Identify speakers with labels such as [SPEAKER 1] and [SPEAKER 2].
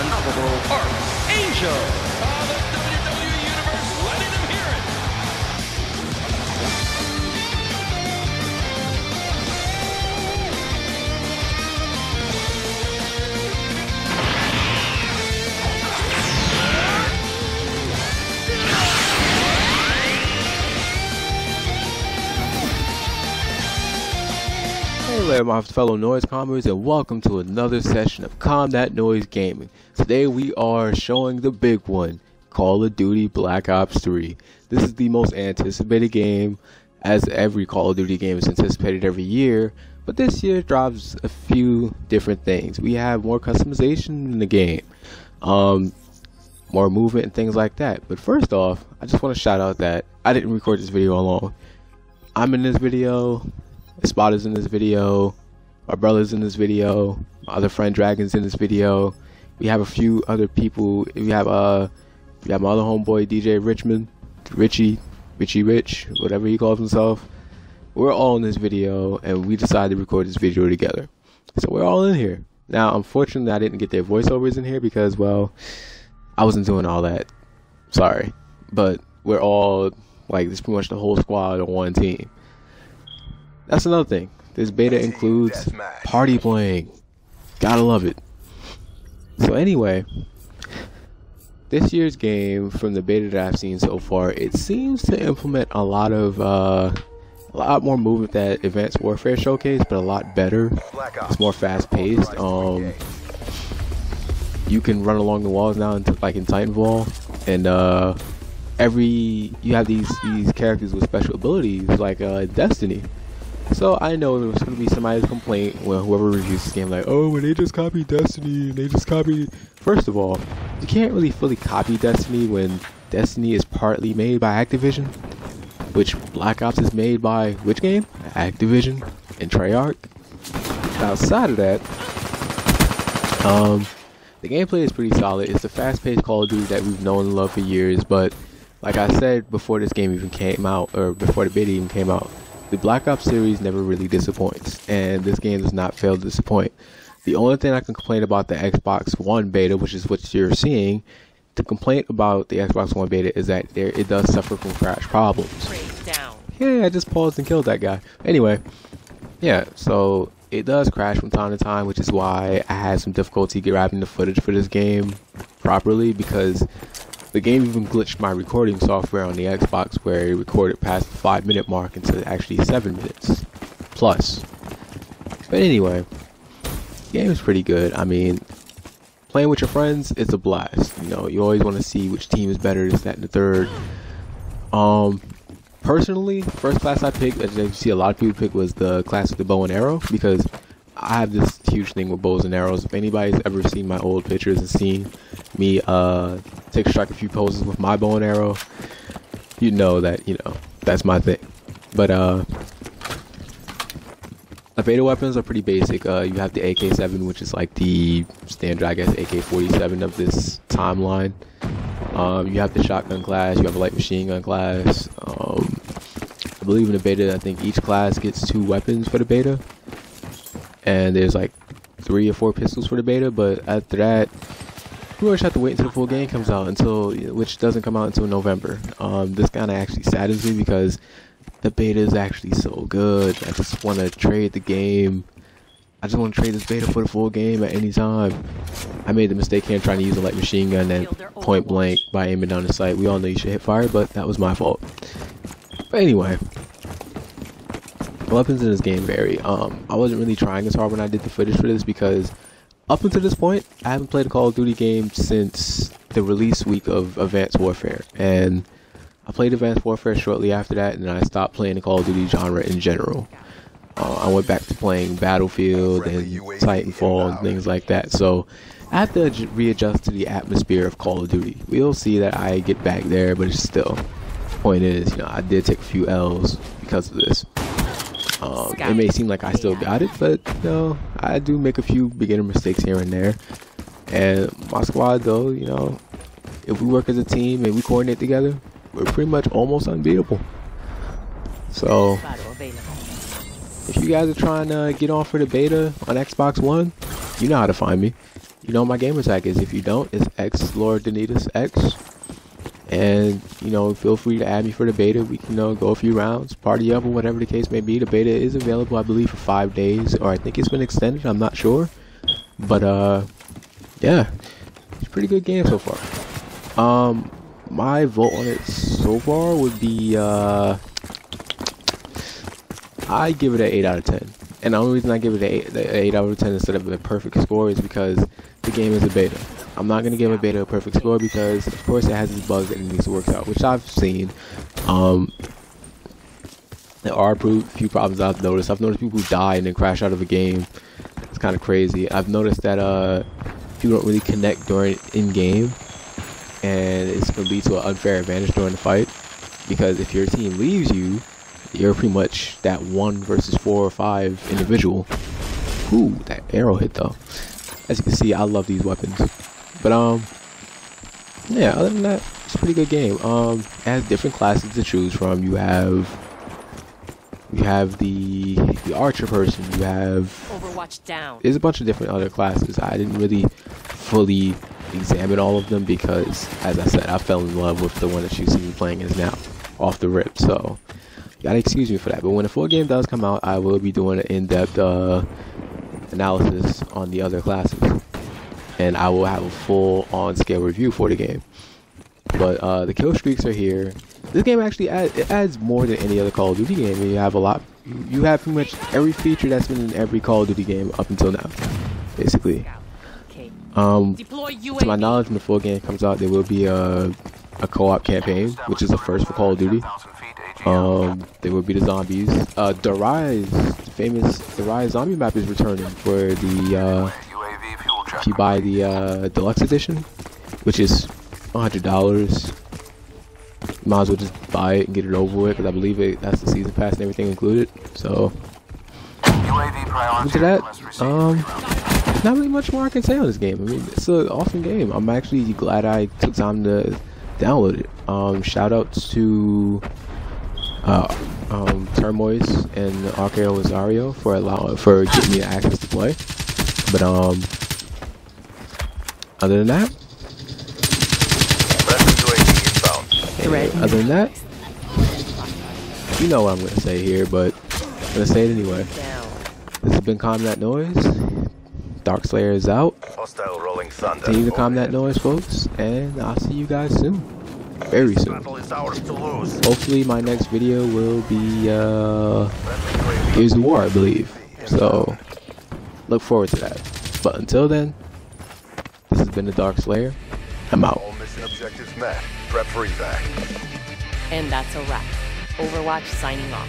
[SPEAKER 1] unstoppable Archangel. The WWE Universe letting them hear it.
[SPEAKER 2] Hey there, my fellow noise calmers, and welcome to another session of Calm That Noise Gaming. Today we are showing the big one, Call of Duty Black Ops 3. This is the most anticipated game, as every Call of Duty game is anticipated every year, but this year drops a few different things. We have more customization in the game, more movement and things like that. But first off, I just want to shout out that I didn't record this video alone. I'm in this video. Spot is in this video, my brother's in this video, my other friend Dragon's in this video. We have a few other people. We have my other homeboy DJ Richie Rich, whatever he calls himself. We're all in this video, and we decided to record this video together. So we're all in here. Now, unfortunately, I didn't get their voiceovers in here because, well, I wasn't doing all that. Sorry, but we're all like, this is pretty much the whole squad on one team. That's another thing. This beta includes party playing. Gotta love it. So anyway, this year's game, from the beta that I've seen so far, it seems to implement a lot more movement that Advanced Warfare showcased, but a lot better. It's more fast paced. You can run along the walls now, like in Titanfall, and you have these characters with special abilities, like Destiny. So I know there was going to be somebody's complaint when whoever reviews this game, like, oh, when they just copied Destiny, and they just copied. First of all, you can't really fully copy Destiny when Destiny is partly made by Activision, which Black Ops is made by which game? Activision and Treyarch. Outside of that, the gameplay is pretty solid. It's the fast-paced Call of Duty that we've known and loved for years, but like I said before this game even came out, or before the beta even came out, the Black Ops series never really disappoints, and this game does not fail to disappoint. The only thing I can complain about the Xbox One beta, which is what you're seeing, the complaint about the Xbox One beta is that it does suffer from crash problems. Yeah, I just paused and killed that guy. Anyway, yeah, so it does crash from time to time, which is why I had some difficulty grabbing the footage for this game properly, because the game even glitched my recording software on the Xbox, where it recorded past the 5-minute mark into actually 7 minutes plus. But anyway, the game is pretty good. I mean, playing with your friends, it's a blast. You know, you always want to see which team is better, this, that, and the third. Personally, first class I picked, as you see a lot of people pick, was the class with the bow and arrow, because I have this huge thing with bows and arrows. If anybody's ever seen my old pictures and seen me strike a few poses with my bow and arrow, you know that, you know, that's my thing. But the beta weapons are pretty basic. You have the AK-7, which is like the standard, I guess, AK-47 of this timeline. You have the shotgun class, you have a light machine gun class. I believe in the beta, I think each class gets 2 weapons for the beta. And there's like 3 or 4 pistols for the beta, but after that, we always have to wait until the full game comes out, which doesn't come out until November. This kind of actually saddens me because the beta is actually so good. I just want to trade the game. I just want to trade this beta for the full game at any time. I made the mistake here trying to use a light machine gun at point blank by aiming down the sight. We all know you should hit fire, but that was my fault. But anyway, the weapons in this game vary. I wasn't really trying as hard when I did the footage for this, because up until this point, I haven't played a Call of Duty game since the release week of Advanced Warfare. And I played Advanced Warfare shortly after that, and then I stopped playing the Call of Duty genre in general. I went back to playing Battlefield and Titanfall and things like that. So I have to readjust to the atmosphere of Call of Duty. We'll see that I get back there, but it's still, the point is, you know, I did take a few L's because of this. It may seem like I still got it, but you know, I do make a few beginner mistakes here and there. And my squad, though, you know, if we work as a team and we coordinate together, we're pretty much almost unbeatable. So if you guys are trying to get on for the beta on Xbox One, you know how to find me. you know what my gamer tag is. If you don't, it's X Lord Denitas X. And, you know, feel free to add me for the beta. We can, you know, go a few rounds, party up, or whatever the case may be. The beta is available, I believe, for 5 days, or I think it's been extended. I'm not sure. But, yeah, it's a pretty good game so far. My vote on it so far would be, I give it an 8 out of 10. And the only reason I give it an 8 out of 10 instead of a perfect score is because the game is a beta. I'm not going to give a beta a perfect score because, of course, it has its bugs that it needs to work out, which I've seen. There are a few problems I've noticed. I've noticed people who die and then crash out of a game. It's kind of crazy. I've noticed that people don't really connect during in-game, and it's going to lead to an unfair advantage during the fight. Because if your team leaves you, you're pretty much that 1 versus 4 or 5 individual. Ooh, that arrow hit though. As you can see, I love these weapons. But yeah, other than that, it's a pretty good game. It has different classes to choose from. You have the archer person. You have
[SPEAKER 3] Overwatch down.
[SPEAKER 2] There's a bunch of different other classes. I didn't really fully examine all of them because, as I said, I fell in love with the one that you see me playing as now, off the rip. So you gotta excuse me for that. But when the full game does come out, I will be doing an in-depth analysis on the other classes, and I will have a full on-scale review for the game. But the kill streaks are here. This game actually adds more than any other Call of Duty game. You have pretty much every feature that's been in every Call of Duty game up until now, basically. To my knowledge, when the full game comes out, there will be a co-op campaign, which is the first for Call of Duty. There will be the zombies. The famous Rise zombie map is returning for the if you buy the deluxe edition, which is $100. You might as well just buy it and get it over with, because I believe that's the season pass and everything included. So after that, not really much more I can say on this game. I mean, it's an awesome game. I'm actually glad I took time to download it. Shout outs to Termoise and Arceo Rosario for getting me access to play. But other than that, you know what I'm gonna say here, but I'm gonna say it anyway. This has been Calm That Noise. Dark Slayer is out. Continue to calm that noise, folks, and I'll see you guys soon. Very soon. Hopefully my next video will be Gears of War, I believe. So look forward to that. But until then, this has been the Dark Slayer. I'm out.
[SPEAKER 4] All mission objectives met. Prep for evac.
[SPEAKER 3] And that's a wrap. Overwatch signing off.